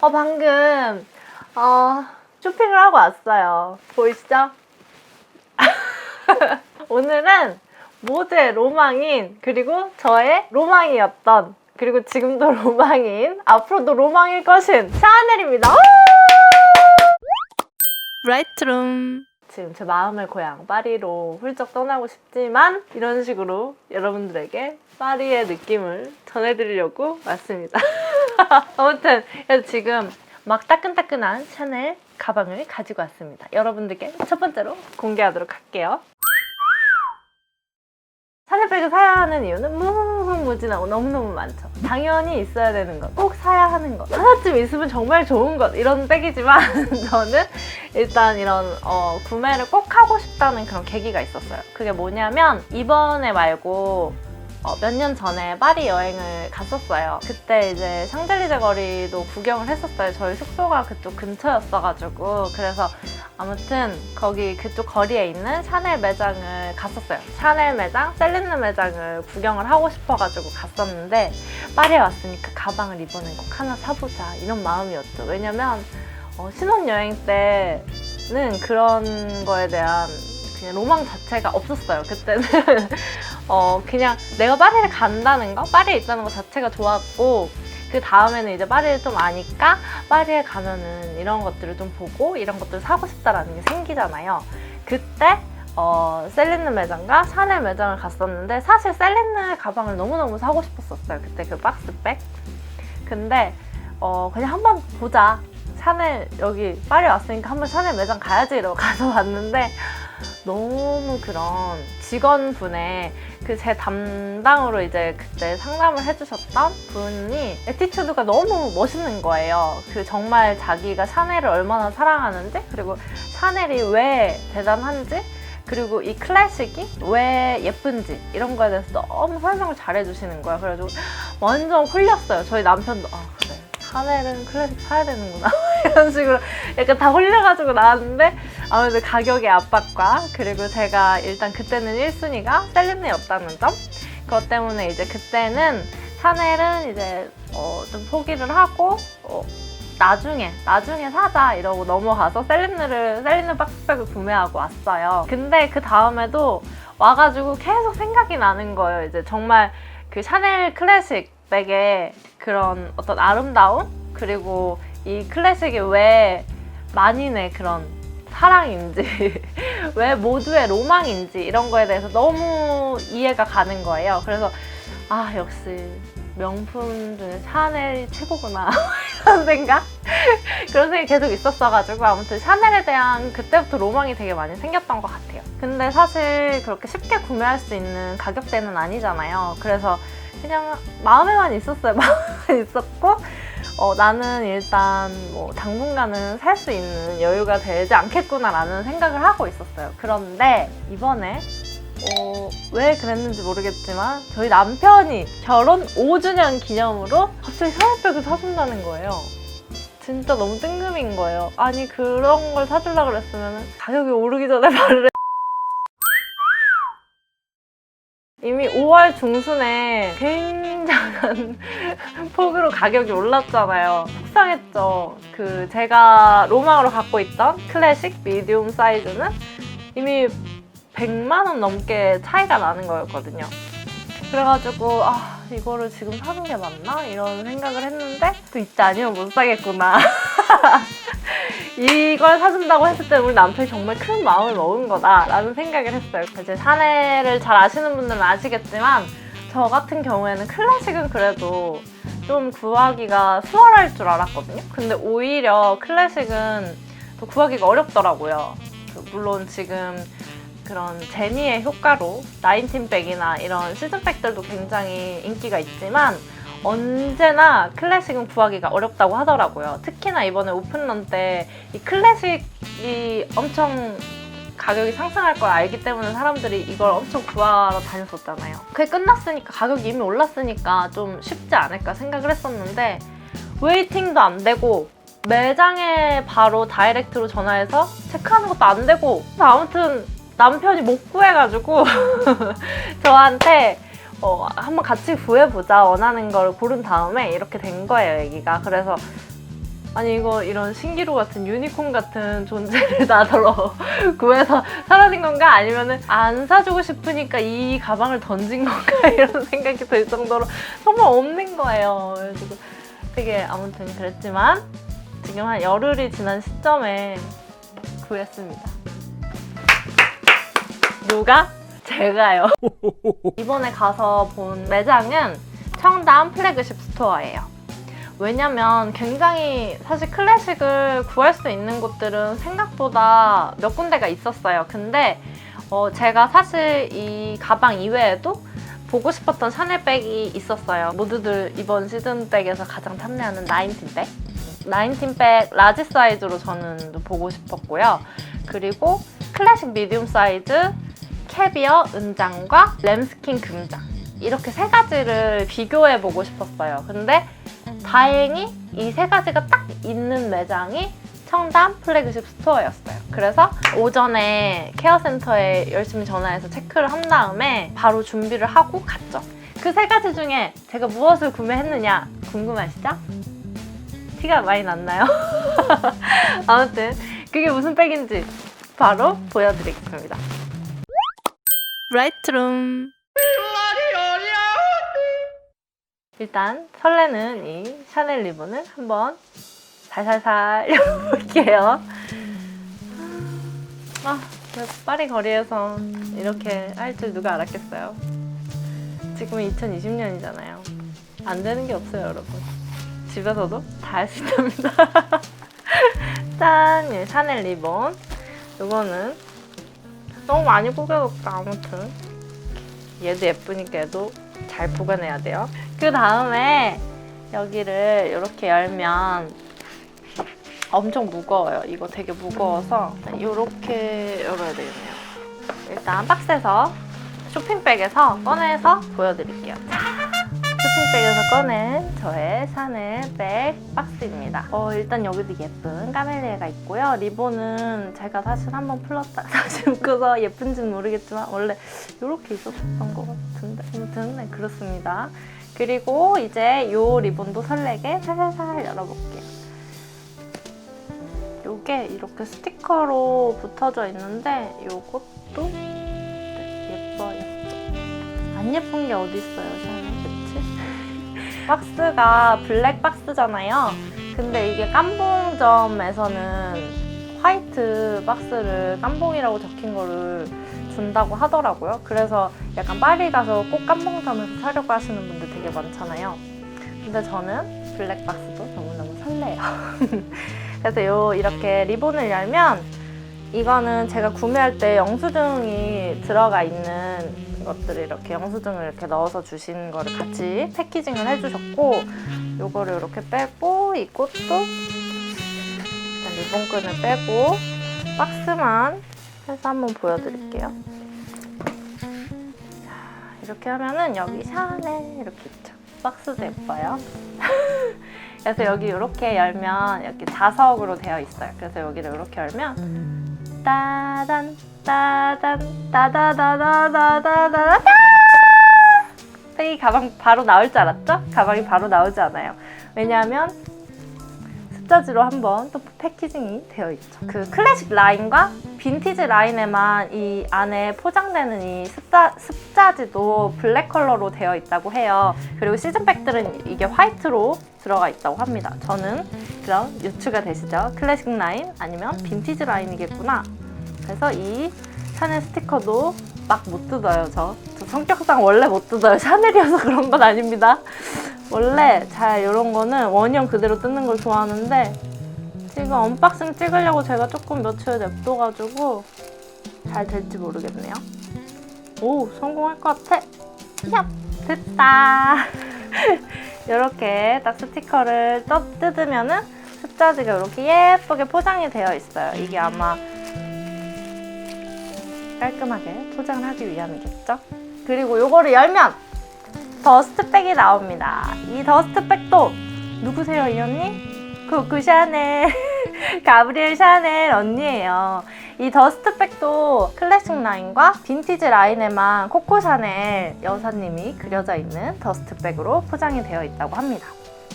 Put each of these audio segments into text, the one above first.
방금 쇼핑을 하고 왔어요. 보이시죠? 오늘은 모두의 로망인, 그리고 저의 로망이었던, 그리고 지금도 로망인, 앞으로도 로망일 것인 샤넬입니다. 라이트룸. 지금 제 마음의 고향 파리로 훌쩍 떠나고 싶지만 이런 식으로 여러분들에게 파리의 느낌을 전해드리려고 왔습니다. 아무튼 지금 막 따끈따끈한 샤넬 가방을 가지고 왔습니다. 여러분들께 첫 번째로 공개하도록 할게요. 샤넬백을 사야 하는 이유는 무궁무진하고 너무너무 많죠. 당연히 있어야 되는 것, 꼭 사야 하는 것, 하나쯤 있으면 정말 좋은 것, 이런 백이지만 저는 일단 이런 구매를 꼭 하고 싶다는 그런 계기가 있었어요. 그게 뭐냐면 이번에 말고 몇 년 전에 파리 여행을 갔었어요. 그때 이제 샹젤리제 거리도 구경을 했었어요. 저희 숙소가 그쪽 근처였어가지고. 그래서 아무튼 거기 그쪽 거리에 있는 샤넬 매장을 갔었어요. 샤넬 매장, 셀린느 매장을 구경을 하고 싶어가지고 갔었는데 파리에 왔으니까 가방을 이번엔 꼭 하나 사보자, 이런 마음이었죠. 왜냐면 신혼여행 때는 그런 거에 대한 그냥 로망 자체가 없었어요. 그때는 그냥 내가 파리를 간다는 거, 파리에 있다는 거 자체가 좋았고, 그 다음에는 이제 파리를 좀 아니까 파리에 가면은 이런 것들을 좀 보고 이런 것들을 사고 싶다라는 게 생기잖아요. 그때 셀린느 매장과 샤넬 매장을 갔었는데, 사실 셀린느 가방을 너무너무 사고 싶었었어요. 그때 그 박스백. 근데 그냥 한번 보자, 샤넬 여기 파리 왔으니까 한번 샤넬 매장 가야지 이러고 가서 봤는데, 너무 그런 직원분의 그 제 담당으로 이제 그때 상담을 해주셨던 분이 애티튜드가 너무 멋있는 거예요. 그 정말 자기가 샤넬을 얼마나 사랑하는지, 그리고 샤넬이 왜 대단한지, 그리고 이 클래식이 왜 예쁜지, 이런 거에 대해서 너무 설명을 잘 해주시는 거예요. 그래가지고 완전 홀렸어요. 저희 남편도 그래, 샤넬은 클래식 사야 되는구나 이런 식으로 약간 다 홀려가지고 나왔는데, 아무래도 가격의 압박과, 그리고 제가 일단 그때는 1순위가 셀린느였다는 점, 그것 때문에 이제 그때는 샤넬은 이제 좀 포기를 하고 나중에 사자 이러고 넘어가서 셀린느 박스백을 구매하고 왔어요. 근데 그 다음에도 와가지고 계속 생각이 나는 거예요. 이제 정말 그 샤넬 클래식 백의 그런 어떤 아름다움, 그리고 이 클래식이 왜 만인의 그런 사랑인지 왜 모두의 로망인지, 이런 거에 대해서 너무 이해가 가는 거예요. 그래서 역시 명품 중에 샤넬이 최고구나 이런 생각? 그런 생각이 계속 있었어가지고, 아무튼 샤넬에 대한 그때부터 로망이 되게 많이 생겼던 것 같아요. 근데 사실 그렇게 쉽게 구매할 수 있는 가격대는 아니잖아요. 그래서 그냥 마음에만 있었어요. 마음에만 있었고, 나는 일단 뭐 당분간은 살 수 있는 여유가 되지 않겠구나라는 생각을 하고 있었어요. 그런데 이번에 왜 그랬는지 모르겠지만 저희 남편이 결혼 5주년 기념으로 갑자기 샤넬백을 사준다는 거예요. 진짜 너무 뜬금인 거예요. 아니, 그런 걸 사주려고 그랬으면 가격이 오르기 전에 말을 이미 5월 중순에 굉장한 폭으로 가격이 올랐잖아요. 속상했죠. 제가 로망으로 갖고 있던 클래식 미디움 사이즈는 이미 100만 원 넘게 차이가 나는 거였거든요. 그래가지고 이거를 지금 사는 게 맞나? 이런 생각을 했는데, 또 이때 아니면 못 사겠구나. 이걸 사준다고 했을 때 우리 남편이 정말 큰 마음을 먹은 거다라는 생각을 했어요. 이제 샤넬을 잘 아시는 분들은 아시겠지만, 저 같은 경우에는 클래식은 그래도 좀 구하기가 수월할 줄 알았거든요. 근데 오히려 클래식은 더 구하기가 어렵더라고요. 물론 지금 그런 제니의 효과로 나인틴백이나 이런 시즌백들도 굉장히 인기가 있지만, 언제나 클래식은 구하기가 어렵다고 하더라고요. 특히나 이번에 오픈런 때 이 클래식이 엄청 가격이 상승할 걸 알기 때문에 사람들이 이걸 엄청 구하러 다녔었잖아요. 그게 끝났으니까, 가격이 이미 올랐으니까 좀 쉽지 않을까 생각을 했었는데, 웨이팅도 안 되고 매장에 바로 다이렉트로 전화해서 체크하는 것도 안 되고, 아무튼 남편이 못 구해가지고 저한테 한번 같이 구해보자, 원하는 걸 고른 다음에 이렇게 된 거예요, 얘기가. 그래서 아니 이거 이런 신기루 같은 유니콘 같은 존재를 나더러 구해서 사라진 건가? 아니면은 안 사주고 싶으니까 이 가방을 던진 건가? 이런 생각이 들 정도로 정말 없는 거예요. 그래가지고 되게 아무튼 그랬지만 지금 한 열흘이 지난 시점에 구했습니다. 누가? 제가요. 이번에 가서 본 매장은 청담 플래그십 스토어예요. 왜냐면 굉장히 사실 클래식을 구할 수 있는 곳들은 생각보다 몇 군데가 있었어요. 근데 제가 사실 이 가방 이외에도 보고 싶었던 샤넬백이 있었어요. 모두들 이번 시즌백에서 가장 탐내하는 19백. 19백 라지 사이즈로 저는 보고 싶었고요. 그리고 클래식 미디움 사이즈, 캐비어 은장과 램스킨 금장, 이렇게 세 가지를 비교해보고 싶었어요. 근데 다행히 이 세 가지가 딱 있는 매장이 청담 플래그십 스토어였어요. 그래서 오전에 케어센터에 열심히 전화해서 체크를 한 다음에 바로 준비를 하고 갔죠. 그 세 가지 중에 제가 무엇을 구매했느냐 궁금하시죠? 티가 많이 났나요? 아무튼 그게 무슨 백인지 바로 보여드리겠습니다. 라이트룸. 일단 설레는 이 샤넬 리본을 한번 살살살 열어볼게요. 파리 거리에서 이렇게 할 줄 누가 알았겠어요. 지금은 2020년이잖아요. 안 되는 게 없어요, 여러분. 집에서도 다 할 수 있답니다. 짠! 이 샤넬 리본. 이거는 너무 많이 구겨졌다. 아무튼 얘도 예쁘니까 얘도 잘 보관해야 돼요. 그 다음에 여기를 이렇게 열면 엄청 무거워요. 이거 되게 무거워서 이렇게 열어야 되겠네요. 일단 박스에서 쇼핑백에서 꺼내서 보여드릴게요. 쇼핑백에서 꺼낸 저의 샤넬백 박스입니다. 일단 여기도 예쁜 까멜리아가 있고요. 리본은 제가 사실 한번 풀렀다 다시 묶어서 예쁜지는 모르겠지만 원래 이렇게 있었던 것 같은데 아무튼 네, 그렇습니다. 그리고 이제 이 리본도 설레게 살살살 열어볼게요. 요게 이렇게 스티커로 붙어져 있는데 요것도 예뻐요. 안 예쁜 게 어디 있어요, 샤넬, 그치? 박스가 블랙 박스잖아요. 근데 이게 깜봉점에서는 화이트 박스를 깜봉이라고 적힌 거를 준다고 하더라고요. 그래서 약간 파리 가서 꼭 깜봉점에서 사려고 하시는 분들 되게 많잖아요. 근데 저는 블랙 박스도 너무너무 설레요. 그래서 이렇게 리본을 열면 이거는 제가 구매할 때 영수증이 들어가 있는 것들을 이렇게 영수증을 이렇게 넣어서 주신 거를 같이 패키징을 해주셨고, 요거를 이렇게 빼고 이것도 일단 리본끈을 빼고 박스만 해서 한번 보여드릴게요. 이렇게 하면은 여기 샤넬 이렇게 있죠. 박스도 예뻐요. 그래서 여기 이렇게 열면 이렇게 자석으로 되어 있어요. 그래서 여기를 이렇게 열면 따단 따단 따다다다다다다다. 이 가방 바로 나올 줄 알았죠? 가방이 바로 나오지 않아요. 왜냐하면 습자지로 한번 또 패키징이 되어 있죠. 그 클래식 라인과 빈티지 라인에만 이 안에 포장되는 이 습자지도 블랙 컬러로 되어 있다고 해요. 그리고 시즌백들은 이게 화이트로 들어가 있다고 합니다. 저는 그럼 유추가 되시죠? 클래식 라인 아니면 빈티지 라인이겠구나. 그래서 이 샤넬 스티커도 막 못 뜯어요. 저 성격상 원래 못 뜯어요. 샤넬이어서 그런 건 아닙니다. 원래 잘 이런 거는 원형 그대로 뜯는 걸 좋아하는데 지금 언박싱 찍으려고 제가 조금 며칠 냅둬가지고 잘 될지 모르겠네요. 오, 성공할 것 같아. 야, 됐다. 이렇게 딱 스티커를 뜯으면은 습자지가 이렇게 예쁘게 포장이 되어 있어요. 이게 아마 깔끔하게 포장을 하기 위함이겠죠? 그리고 이거를 열면 더스트백이 나옵니다. 이 더스트백도 누구세요, 이 언니? 그 샤넬 가브리엘 샤넬 언니예요. 이 더스트백도 클래식 라인과 빈티지 라인에만 코코 샤넬 여사님이 그려져 있는 더스트백으로 포장이 되어 있다고 합니다.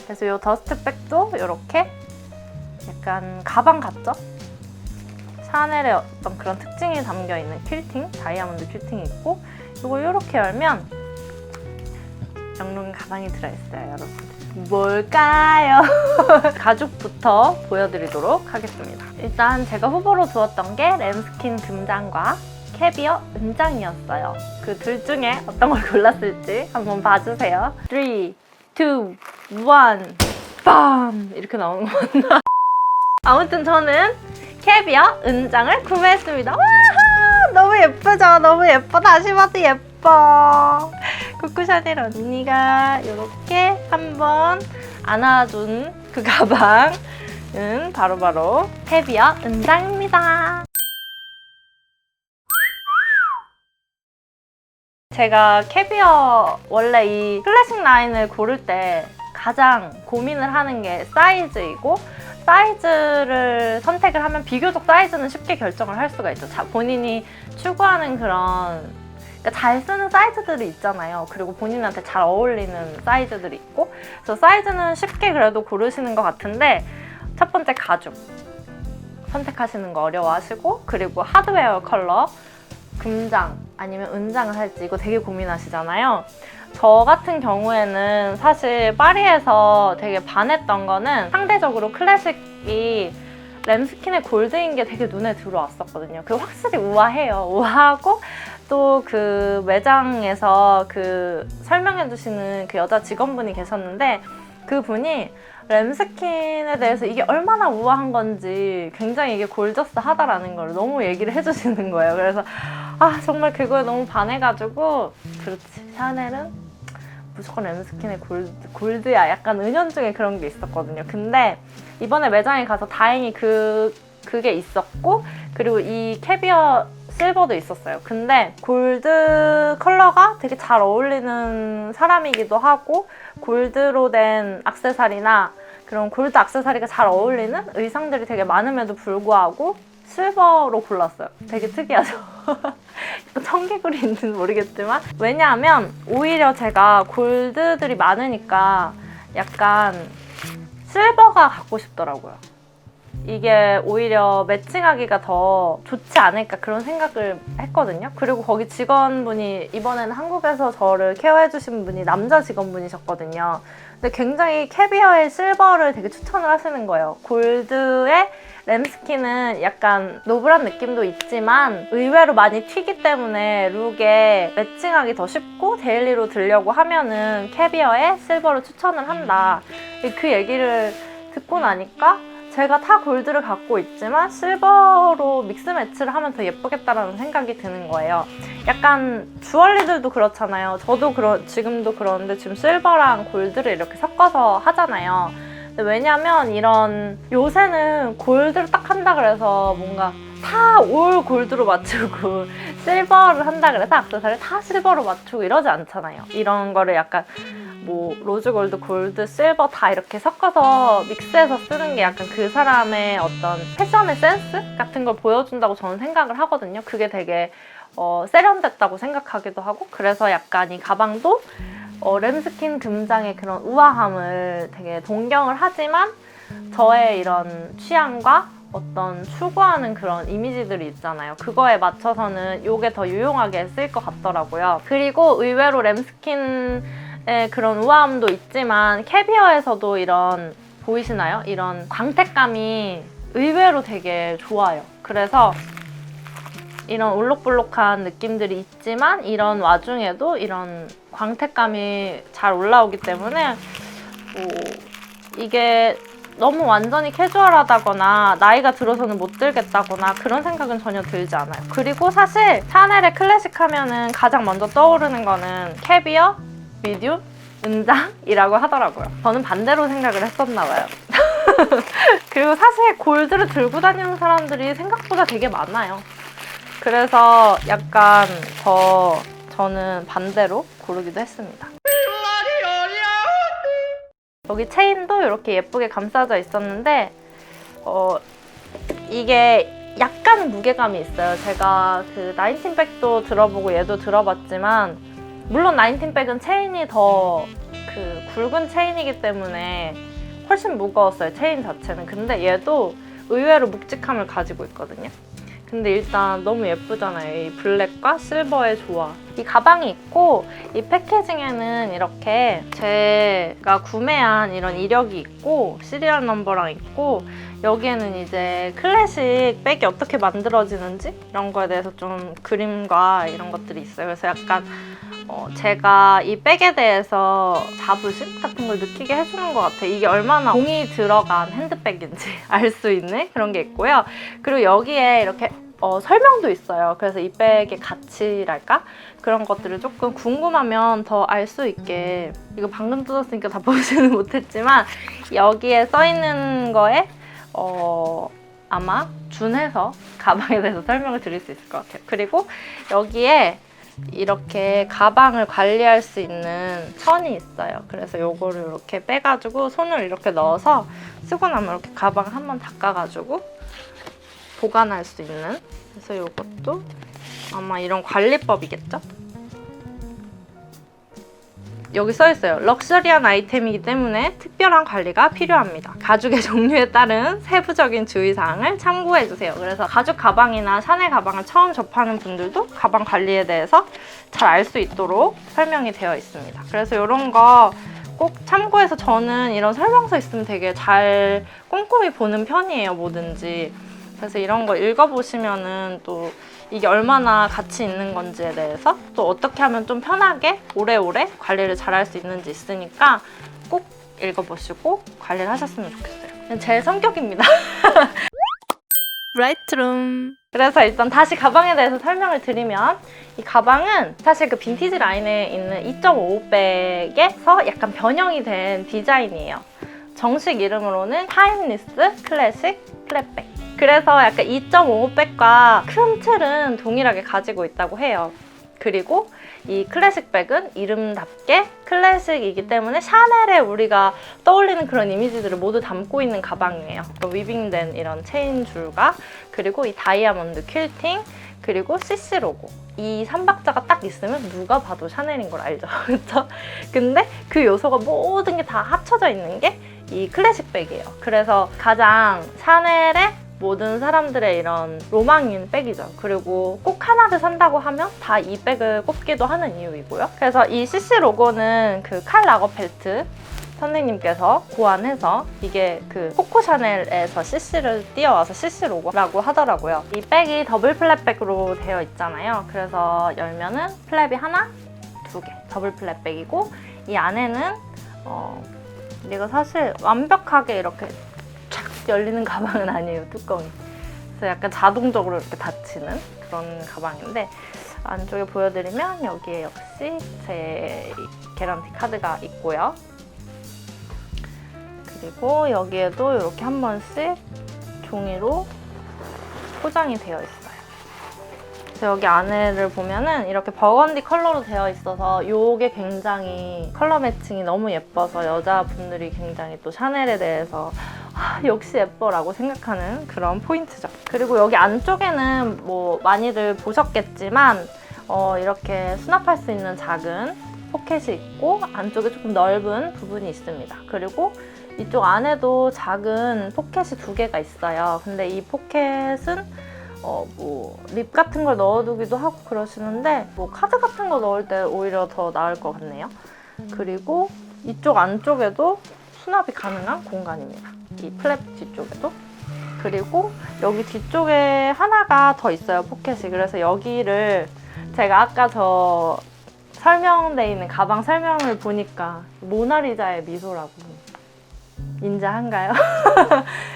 그래서 이 더스트백도 이렇게 약간 가방 같죠? 샤넬의 어떤 그런 특징이 담겨있는 퀼팅, 다이아몬드 퀼팅이 있고 이걸 이렇게 열면 영롱한 가방이 들어있어요, 여러분. 뭘까요? 가죽부터 보여드리도록 하겠습니다. 일단 제가 후보로 두었던 게 램스킨 금장과 캐비어 은장이었어요. 그 둘 중에 어떤 걸 골랐을지 한번 봐주세요. 3, 2, 1, 빰! 이렇게 나오는 거 맞나? 아무튼 저는 캐비어 은장을 구매했습니다. 와하! 너무 예쁘죠? 너무 예뻐. 다시 봐도 예뻐. 코코샤넬 언니가 이렇게 한번 안아준 그 가방은 바로바로 캐비어 은장입니다. 제가 캐비어 원래 이 클래식 라인을 고를 때 가장 고민을 하는 게 사이즈이고, 사이즈를 선택을 하면 비교적 사이즈는 쉽게 결정을 할 수가 있죠. 본인이 추구하는 그런, 그러니까 잘 쓰는 사이즈들이 있잖아요. 그리고 본인한테 잘 어울리는 사이즈들이 있고, 그래서 사이즈는 쉽게 그래도 고르시는 것 같은데, 첫 번째 가죽 선택하시는 거 어려워하시고, 그리고 하드웨어 컬러 금장 아니면 은장을 할지 이거 되게 고민하시잖아요. 저 같은 경우에는 사실 파리에서 되게 반했던 거는 상대적으로 클래식이 램스킨의 골드인 게 되게 눈에 들어왔었거든요. 그리고 확실히 우아해요. 우아하고 또 그 매장에서 그 설명해주시는 그 여자 직원분이 계셨는데 그 분이 램스킨에 대해서 이게 얼마나 우아한 건지 굉장히 이게 골저스 하다라는 걸 너무 얘기를 해주시는 거예요. 그래서 정말 그거에 너무 반해가지고 그렇지, 샤넬은 무조건 램스킨의 골드야, 약간 은연중에 그런 게 있었거든요. 근데 이번에 매장에 가서 다행히 그게 있었고, 그리고 이 캐비어 실버도 있었어요. 근데 골드 컬러가 되게 잘 어울리는 사람이기도 하고, 골드로 된 액세서리나 그런 골드 액세서리가 잘 어울리는 의상들이 되게 많음에도 불구하고 실버로 골랐어요. 되게 특이하죠? 청개구리인지는 모르겠지만, 왜냐하면 오히려 제가 골드들이 많으니까 약간 실버가 갖고 싶더라고요. 이게 오히려 매칭하기가 더 좋지 않을까 그런 생각을 했거든요. 그리고 거기 직원분이 이번에는 한국에서 저를 케어해주신 분이 남자 직원분이셨거든요. 근데 굉장히 캐비어의 실버를 되게 추천을 하시는 거예요. 골드의 램스킨은 약간 노블한 느낌도 있지만 의외로 많이 튀기 때문에 룩에 매칭하기 더 쉽고 데일리로 들려고 하면은 캐비어의 실버를 추천을 한다. 그 얘기를 듣고 나니까 제가 다 골드를 갖고 있지만 실버로 믹스 매치를 하면 더 예쁘겠다라는 생각이 드는 거예요. 약간 주얼리들도 그렇잖아요. 저도 지금도 그러는데 지금 실버랑 골드를 이렇게 섞어서 하잖아요. 근데 왜냐면 이런 요새는 골드를 딱 한다 그래서 뭔가 다 올 골드로 맞추고 실버를 한다 그래서 액세서리를 다 실버로 맞추고 이러지 않잖아요. 이런 거를 약간 뭐 로즈 골드, 골드, 실버 다 이렇게 섞어서 믹스해서 쓰는 게 약간 그 사람의 어떤 패션의 센스 같은 걸 보여준다고 저는 생각을 하거든요. 그게 되게 세련됐다고 생각하기도 하고, 그래서 약간 이 가방도 램스킨 금장의 그런 우아함을 되게 동경을 하지만 저의 이런 취향과 어떤 추구하는 그런 이미지들이 있잖아요. 그거에 맞춰서는 이게 더 유용하게 쓸 것 같더라고요. 그리고 의외로 램스킨의 그런 우아함도 있지만 캐비어에서도 이런, 보이시나요? 이런 광택감이 의외로 되게 좋아요. 그래서 이런 올록볼록한 느낌들이 있지만 이런 와중에도 이런 광택감이 잘 올라오기 때문에 이게 너무 완전히 캐주얼하다거나 나이가 들어서는 못 들겠다거나 그런 생각은 전혀 들지 않아요. 그리고 사실 샤넬의 클래식 하면은 가장 먼저 떠오르는 거는 캐비어, 미디움, 은장이라고 하더라고요. 저는 반대로 생각을 했었나 봐요. 그리고 사실 골드를 들고 다니는 사람들이 생각보다 되게 많아요. 그래서 약간 저는 반대로 고르기도 했습니다. 여기 체인도 이렇게 예쁘게 감싸져 있었는데 이게 약간 무게감이 있어요. 제가 그 나인틴백도 들어보고 얘도 들어봤지만 물론 나인틴백은 체인이 더 그 굵은 체인이기 때문에 훨씬 무거웠어요, 체인 자체는. 근데 얘도 의외로 묵직함을 가지고 있거든요. 근데 일단 너무 예쁘잖아요. 이 블랙과 실버의 조화. 이 가방이 있고 이 패키징에는 이렇게 제가 구매한 이런 이력이 있고 시리얼 넘버랑 있고 여기에는 이제 클래식 백이 어떻게 만들어지는지 이런 거에 대해서 좀 그림과 이런 것들이 있어요. 그래서 약간 제가 이 백에 대해서 자부심 같은 걸 느끼게 해주는 것 같아요. 이게 얼마나 공이 들어간 핸드백인지 알 수 있는 그런 게 있고요. 그리고 여기에 이렇게 설명도 있어요. 그래서 이 백의 가치랄까? 그런 것들을 조금 궁금하면 더 알 수 있게, 이거 방금 뜯었으니까 다 보지는 못했지만 여기에 써있는 거에 아마 준해서 가방에 대해서 설명을 드릴 수 있을 것 같아요. 그리고 여기에 이렇게 가방을 관리할 수 있는 천이 있어요. 그래서 요거를 이렇게 빼가지고 손을 이렇게 넣어서 쓰고 나면 이렇게 가방 한번 닦아가지고 보관할 수 있는, 그래서 요것도 아마 이런 관리법이겠죠? 여기 써있어요. 럭셔리한 아이템이기 때문에 특별한 관리가 필요합니다. 가죽의 종류에 따른 세부적인 주의사항을 참고해주세요. 그래서 가죽 가방이나 샤넬 가방을 처음 접하는 분들도 가방 관리에 대해서 잘 알 수 있도록 설명이 되어 있습니다. 그래서 이런 거 꼭 참고해서, 저는 이런 설명서 있으면 되게 잘 꼼꼼히 보는 편이에요, 뭐든지. 그래서 이런 거 읽어보시면은 또 이게 얼마나 가치 있는 건지에 대해서, 또 어떻게 하면 좀 편하게 오래오래 관리를 잘 할 수 있는지 있으니까 꼭 읽어보시고 관리를 하셨으면 좋겠어요. 그냥 제 성격입니다. 라이트룸. 그래서 일단 다시 가방에 대해서 설명을 드리면, 이 가방은 사실 그 빈티지 라인에 있는 2.55백에서 약간 변형이 된 디자인이에요. 정식 이름으로는 타임리스 클래식 플랫백. 그래서 약간 2.55백과 큰 틀은 동일하게 가지고 있다고 해요. 그리고 이 클래식 백은 이름답게 클래식이기 때문에 샤넬에 우리가 떠올리는 그런 이미지들을 모두 담고 있는 가방이에요. 위빙된 이런 체인 줄과, 그리고 이 다이아몬드 퀼팅, 그리고 CC 로고. 이 3박자가 딱 있으면 누가 봐도 샤넬인 걸 알죠. 그렇죠? 근데 그 요소가 모든 게 다 합쳐져 있는 게 이 클래식 백이에요. 그래서 가장 샤넬의 모든 사람들의 이런 로망인 백이죠. 그리고 꼭 하나를 산다고 하면 다 이 백을 꼽기도 하는 이유이고요. 그래서 이 CC 로고는 그 칼 라거펠트 선생님께서 고안해서, 이게 그 코코 샤넬에서 CC를 띄어와서 CC 로고라고 하더라고요. 이 백이 더블 플랫백으로 되어 있잖아요. 그래서 열면은 플랩이 하나, 두 개, 더블 플랫백이고, 이 안에는 이거 사실 완벽하게 이렇게 쫙 열리는 가방은 아니에요, 뚜껑이. 그래서 약간 자동적으로 이렇게 닫히는 그런 가방인데, 안쪽에 보여드리면 여기에 역시 제 개런티 카드가 있고요. 그리고 여기에도 이렇게 한 번씩 종이로 포장이 되어 있어요. 그래서 여기 안에를 보면은 이렇게 버건디 컬러로 되어 있어서 이게 굉장히 컬러 매칭이 너무 예뻐서 여자분들이 굉장히 또 샤넬에 대해서 역시 예뻐라고 생각하는 그런 포인트죠. 그리고 여기 안쪽에는 뭐 많이들 보셨겠지만 이렇게 수납할 수 있는 작은 포켓이 있고, 안쪽에 조금 넓은 부분이 있습니다. 그리고 이쪽 안에도 작은 포켓이 2개가 있어요. 근데 이 포켓은 뭐 립 같은 걸 넣어두기도 하고 그러시는데, 뭐 카드 같은 거 넣을 때 오히려 더 나을 것 같네요. 그리고 이쪽 안쪽에도 수납이 가능한 공간입니다. 이 플랩 뒤쪽에도. 그리고 여기 뒤쪽에 하나가 더 있어요, 포켓이. 그래서 여기를 제가 아까 저 설명돼 있는 가방 설명을 보니까 모나리자의 미소라고 인자한가요?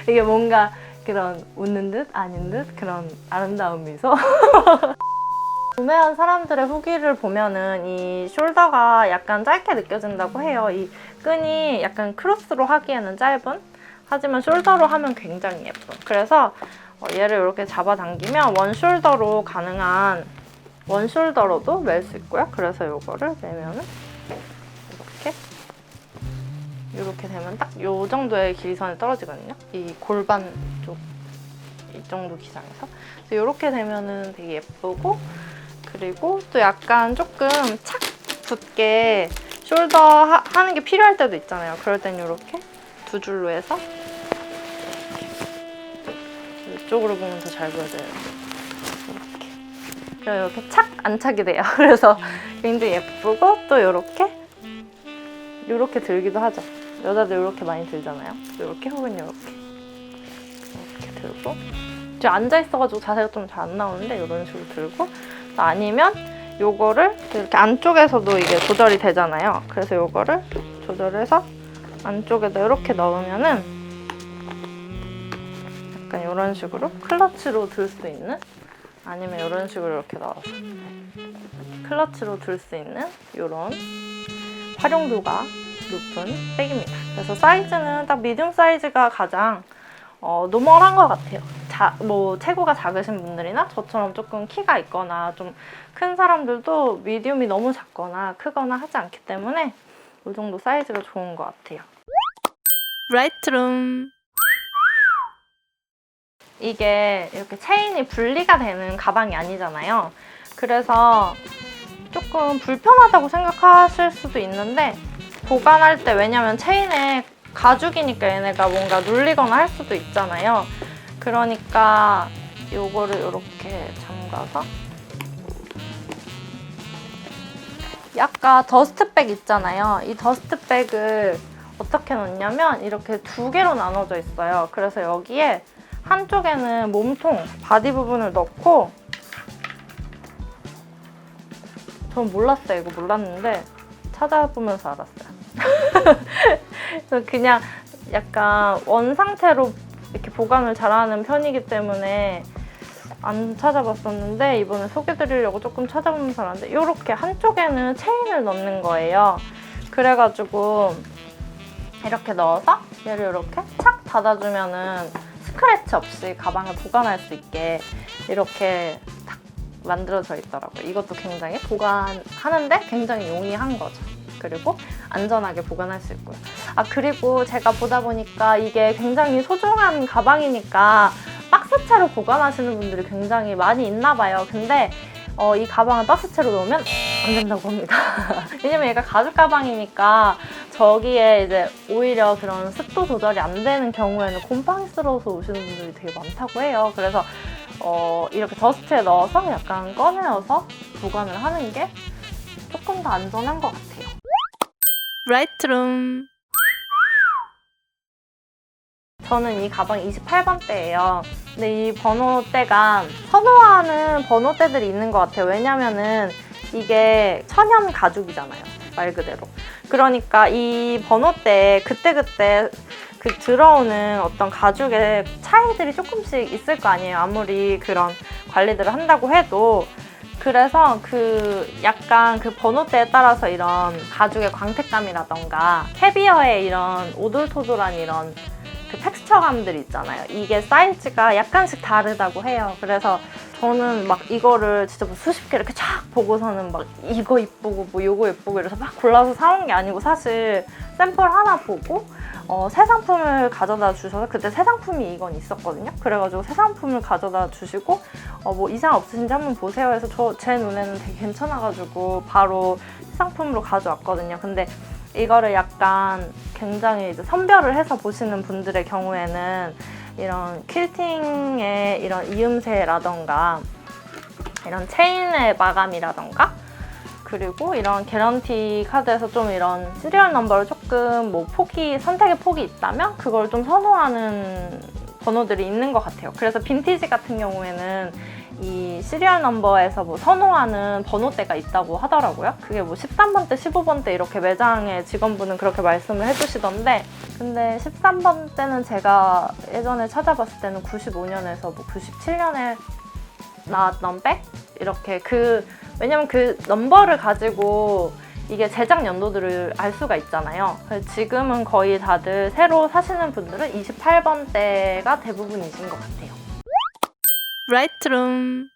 이게 뭔가 그런 웃는 듯 아닌 듯 그런 아름다운 미소. 구매한 사람들의 후기를 보면은 이 숄더가 약간 짧게 느껴진다고 해요. 이 끈이 약간 크로스로 하기에는 짧은, 하지만 숄더로 하면 굉장히 예쁜. 그래서 얘를 이렇게 잡아당기면 원숄더로 가능한, 원숄더로도 멜 수 있고요. 그래서 이거를 매면은 이렇게 되면 딱 이 정도의 길이선에 떨어지거든요. 이 골반 쪽 이 정도 기장에서. 그래서 이렇게 되면은 되게 예쁘고, 그리고 또 약간 조금 착 붙게 숄더 하는 게 필요할 때도 있잖아요. 그럴 땐 이렇게 두 줄로 해서 이쪽으로 보면 더 잘 보여져요. 이렇게. 그럼 이렇게 착 안착이 돼요. 그래서 굉장히 예쁘고 또 이렇게 들기도 하죠. 여자들 이렇게 많이 들잖아요. 이렇게 혹은 이렇게 들고 지금 앉아 있어가지고 자세가 좀 잘 안 나오는데 이런 식으로 들고 아니면 요거를 이렇게 안쪽에서도 이게 조절이 되잖아요. 그래서 요거를 조절해서 안쪽에다 이렇게 넣으면은 약간 이런 식으로 클러치로 들 수 있는 아니면 이런 식으로 이렇게 넣어서 클러치로 들 수 있는 이런 활용도가 높은 백입니다. 그래서 사이즈는 딱 미디움 사이즈가 가장 노멀한 것 같아요. 뭐 체구가 작으신 분들이나 저처럼 조금 키가 있거나 좀 큰 사람들도 미디움이 너무 작거나 크거나 하지 않기 때문에 이 정도 사이즈가 좋은 것 같아요. 라이트룸. 이게 이렇게 체인이 분리가 되는 가방이 아니잖아요. 그래서 조금 불편하다고 생각하실 수도 있는데 보관할 때 왜냐면 체인에 가죽이니까 얘네가 뭔가 눌리거나 할 수도 있잖아요. 그러니까 요거를 이렇게 잠가서 약간 더스트백 있잖아요. 이 더스트백을 어떻게 넣냐면 이렇게 두 개로 나눠져 있어요. 그래서 여기에 한쪽에는 몸통, 바디 부분을 넣고 전 몰랐어요. 이거 몰랐는데 찾아보면서 알았어요. 그래서 그냥 약간 원 상태로 이렇게 보관을 잘하는 편이기 때문에 안 찾아봤었는데 이번에 소개드리려고 조금 찾아보면서 알았는데 이렇게 한쪽에는 체인을 넣는 거예요. 그래가지고 이렇게 넣어서 얘를 이렇게 착 닫아주면은 스크래치 없이 가방을 보관할 수 있게 이렇게 딱 만들어져 있더라고요. 이것도 굉장히 보관하는데 굉장히 용이한 거죠. 그리고 안전하게 보관할 수 있고요. 그리고 제가 보다 보니까 이게 굉장히 소중한 가방이니까 박스채로 보관하시는 분들이 굉장히 많이 있나 봐요. 근데 이 가방을 박스채로 넣으면 안 된다고 합니다. 왜냐면 얘가 가죽 가방이니까 저기에 이제 오히려 그런 습도 조절이 안 되는 경우에는 곰팡이스러워서 오시는 분들이 되게 많다고 해요. 그래서 이렇게 더스트에 넣어서 약간 꺼내어서 보관을 하는 게 조금 더 안전한 것 같아요. 라이트룸. 저는 이 가방 28번대예요. 근데 이 번호대가 선호하는 번호대들이 있는 것 같아요. 왜냐면은 이게 천연 가죽이잖아요. 말 그대로. 그러니까 이 번호대에 그때그때 들어오는 어떤 가죽의 차이들이 조금씩 있을 거 아니에요. 아무리 그런 관리들을 한다고 해도. 그래서 약간 그 번호대에 따라서 이런 가죽의 광택감이라던가 캐비어의 이런 오돌토돌한 이런 그 텍스처감들이 있잖아요. 이게 사이즈가 약간씩 다르다고 해요. 그래서 저는 막 이거를 진짜 뭐 수십 개 이렇게 쫙 보고서는 막 이거 이쁘고 뭐 요거 예쁘고 이래서 막 골라서 사온 게 아니고 사실 샘플 하나 보고 새 상품을 가져다 주셔서 그때 새 상품이 이건 있었거든요. 그래가지고 새 상품을 가져다 주시고 뭐 이상 없으신지 한번 보세요 해서 제 눈에는 되게 괜찮아가지고 바로 새 상품으로 가져왔거든요. 근데 이거를 약간 굉장히 이제 선별을 해서 보시는 분들의 경우에는 이런 퀼팅의 이런 이음새라던가 이런 체인의 마감이라던가 그리고 이런 개런티 카드에서 좀 이런 시리얼 넘버를 조금 뭐 선택의 폭이 있다면 그걸 좀 선호하는 번호들이 있는 것 같아요. 그래서 빈티지 같은 경우에는 이 시리얼 넘버에서 뭐 선호하는 번호대가 있다고 하더라고요. 그게 뭐 13번대, 15번대 이렇게 매장의 직원분은 그렇게 말씀을 해주시던데 근데 13번대는 제가 예전에 찾아봤을 때는 95년에서 뭐 97년에 나왔던 백? 이렇게 왜냐면 그 넘버를 가지고 이게 제작 연도들을 알 수가 있잖아요. 지금은 거의 다들 새로 사시는 분들은 28번대가 대부분이신 것 같아요. 라이트룸.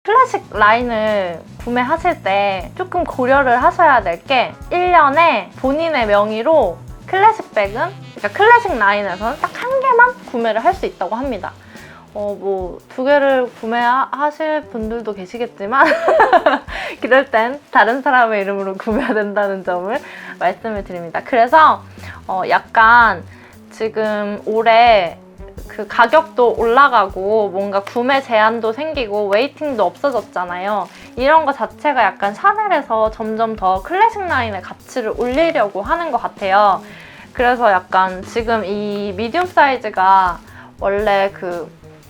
클래식 라인을 구매하실 때 조금 고려를 하셔야 될 게 1년에 본인의 명의로 클래식 백은 그러니까 클래식 라인에서는 딱 한 개만 구매를 할 수 있다고 합니다. 뭐 2개를 구매하실 분들도 계시겠지만 그럴 땐 다른 사람의 이름으로 구매해야 된다는 점을 말씀을 드립니다. 그래서 약간 지금 올해 그 가격도 올라가고 뭔가 구매 제한도 생기고 웨이팅도 없어졌잖아요. 이런 거 자체가 약간 샤넬에서 점점 더 클래식 라인의 가치를 올리려고 하는 것 같아요. 그래서 약간 지금 이 미디움 사이즈가 원래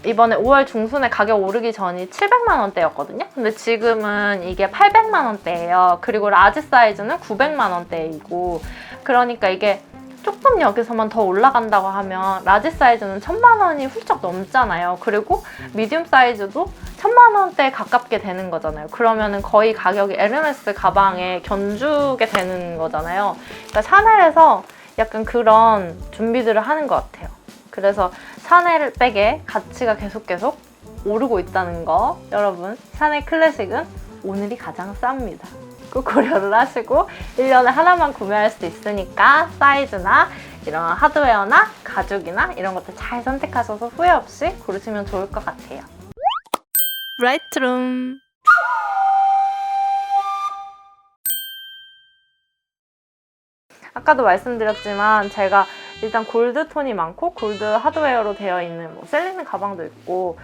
이번에 5월 중순에 가격 오르기 전이 700만 원대였거든요. 근데 지금은 이게 800만 원대예요. 그리고 라지 사이즈는 900만 원대이고, 그러니까 이게 조금 여기서만 더 올라간다고 하면 라지 사이즈는 1000만 원이 훌쩍 넘잖아요. 그리고 미디움 사이즈도 1000만 원대에 가깝게 되는 거잖아요. 그러면은 거의 가격이 에르메스 가방에 견주게 되는 거잖아요. 그러니까 샤넬에서 약간 그런 준비들을 하는 것 같아요. 그래서 샤넬 백의 가치가 계속 오르고 있다는 거, 여러분, 샤넬 클래식은 오늘이 가장 쌉니다. 꼭 고려를 하시고 1년에 하나만 구매할 수 있으니까 사이즈나 이런 하드웨어나 가죽이나 이런 것들 잘 선택하셔서 후회 없이 고르시면 좋을 것 같아요. 라이트룸. 아까도 말씀드렸지만 제가 일단 골드 톤이 많고 골드 하드웨어로 되어 있는 셀리는 가방도 있고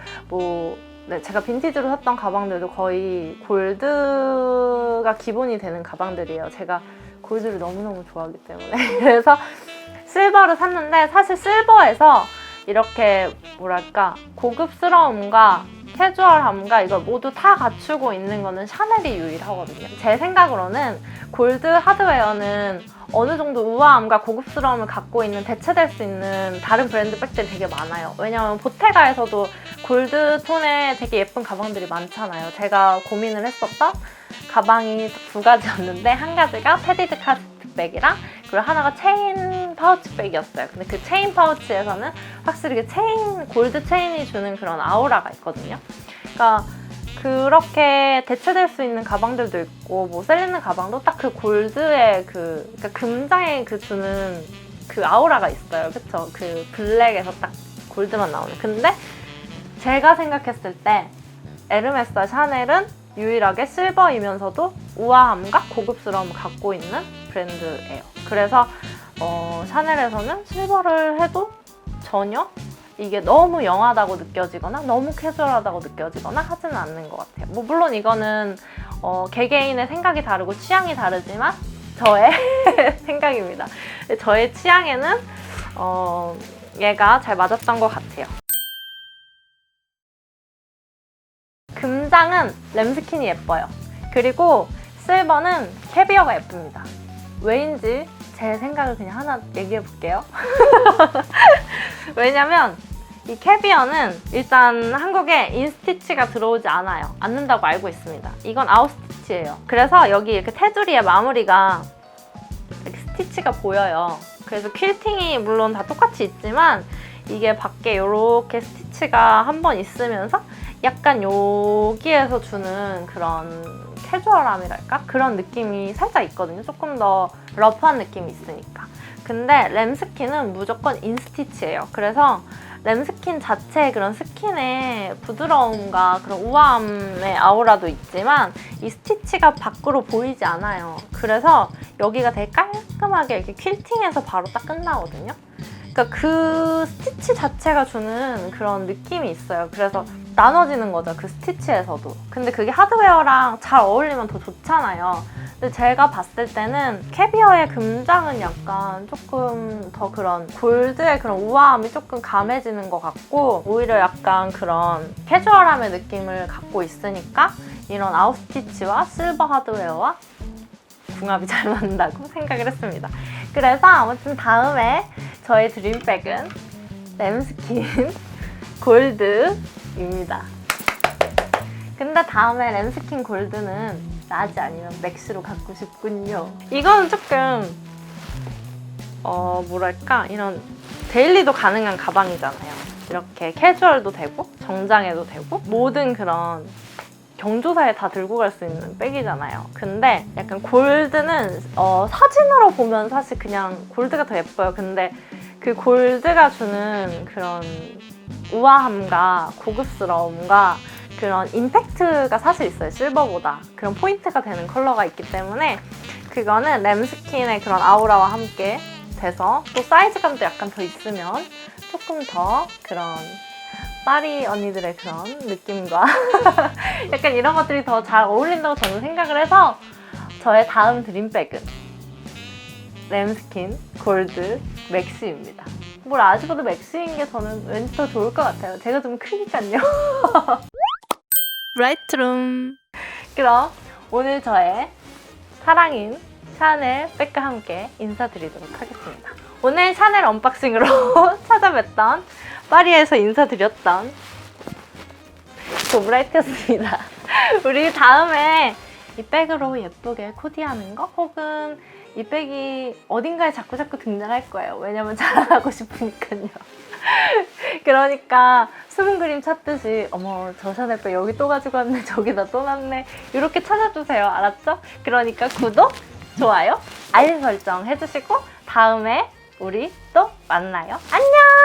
제가 빈티지로 샀던 가방들도 거의 골드가 기본이 되는 가방들이에요. 제가 골드를 너무너무 좋아하기 때문에. 그래서 실버를 샀는데, 사실 실버에서 이렇게 뭐랄까 고급스러움과 캐주얼함과 이걸 모두 다 갖추고 있는 거는 샤넬이 유일하거든요. 제 생각으로는 골드 하드웨어는 어느 정도 우아함과 고급스러움을 갖고 있는, 대체될 수 있는 다른 브랜드 백들이 되게 많아요. 왜냐면 보테가에서도 골드 톤의 되게 예쁜 가방들이 많잖아요. 제가 고민을 했었던 가방이 2가지였는데, 한 가지가 패디드 카스트 백이랑 그리고 하나가 체인 파우치 백이었어요. 근데 그 체인 파우치에서는 확실히 그 골드 체인이 주는 그런 아우라가 있거든요. 그러니까 그렇게 대체될 수 있는 가방들도 있고, 셀리는 가방도 딱 그 골드의 그러니까 금장에 주는 그 아우라가 있어요. 그쵸? 그 블랙에서 딱 골드만 나오는. 근데 제가 생각했을 때 에르메스와 샤넬은 유일하게 실버이면서도 우아함과 고급스러움을 갖고 있는 브랜드예요. 그래서 샤넬에서는 실버를 해도 전혀 이게 너무 영하다고 느껴지거나 너무 캐주얼하다고 느껴지거나 하지는 않는 것 같아요. 물론 이거는 개개인의 생각이 다르고 취향이 다르지만 저의 생각입니다. 저의 취향에는 얘가 잘 맞았던 것 같아요. 금장은 램스킨이 예뻐요. 그리고 실버는 캐비어가 예쁩니다. 왜인지 제 생각을 그냥 하나 얘기해 볼게요. 왜냐면 이 캐비어는 일단 한국에 인스티치가 들어오지 않는다고 알고 있습니다. 이건 아웃스티치예요. 그래서 여기 이렇게 테두리의 마무리가 이렇게 스티치가 보여요. 그래서 퀼팅이 물론 다 똑같이 있지만 이게 밖에 이렇게 스티치가 한 번 있으면서 약간 여기에서 주는 그런 캐주얼함이랄까? 그런 느낌이 살짝 있거든요. 조금 더 러프한 느낌이 있으니까. 근데 램스킨은 무조건 인스티치예요. 그래서 램스킨 자체의 그런 스킨의 부드러움과 그런 우아함의 아우라도 있지만 이 스티치가 밖으로 보이지 않아요. 그래서 여기가 되게 깔끔하게 이렇게 퀼팅해서 바로 딱 끝나거든요. 그러니까 그 스티치 자체가 주는 그런 느낌이 있어요. 그래서 나눠지는 거죠, 그 스티치에서도. 근데 그게 하드웨어랑 잘 어울리면 더 좋잖아요. 근데 제가 봤을 때는 캐비어의 금장은 약간 조금 더 그런 골드의 그런 우아함이 조금 감해지는 것 같고, 오히려 약간 그런 캐주얼함의 느낌을 갖고 있으니까 이런 아웃스티치와 실버 하드웨어와 궁합이 잘 맞는다고 생각을 했습니다. 그래서 아무튼 다음에 저의 드림백은 램스킨 골드입니다. 근데 다음에 램스킨 골드는 라지 아니면 맥스로 갖고 싶군요. 이거는 조금 뭐랄까, 이런 데일리도 가능한 가방이잖아요. 이렇게 캐주얼도 되고 정장에도 되고 모든 그런 경조사에 다 들고 갈 수 있는 백이잖아요. 근데 약간 골드는 사진으로 보면 사실 그냥 골드가 더 예뻐요. 근데 그 골드가 주는 그런 우아함과 고급스러움과 그런 임팩트가 사실 있어요. 실버보다. 그런 포인트가 되는 컬러가 있기 때문에 그거는 램스킨의 그런 아우라와 함께 돼서 또 사이즈감도 약간 더 있으면 조금 더 그런 파리 언니들의 그런 느낌과 약간 이런 것들이 더 잘 어울린다고 저는 생각을 해서 저의 다음 드림백은 램스킨 골드 맥시입니다. 뭘 아시고도 맥시인 게 저는 왠지 더 좋을 것 같아요. 제가 좀 크니까요. 브라이트룸. 그럼 오늘 저의 사랑인 샤넬 백과 함께 인사드리도록 하겠습니다. 오늘 샤넬 언박싱으로 찾아뵀던 파리에서 인사드렸던 도브라이트였습니다. 우리 다음에 이 백으로 예쁘게 코디하는 거 혹은 이 백이 어딘가에 자꾸 등장할 거예요. 왜냐면 자랑하고 싶으니까요. 그러니까 숨은 그림 찾듯이 어머 저 샤넬 백 여기 또 가지고 왔네 저기다 또 놨네 이렇게 찾아주세요. 알았죠? 그러니까 구독, 좋아요, 알림 설정 해주시고 다음에 우리 또 만나요. 안녕!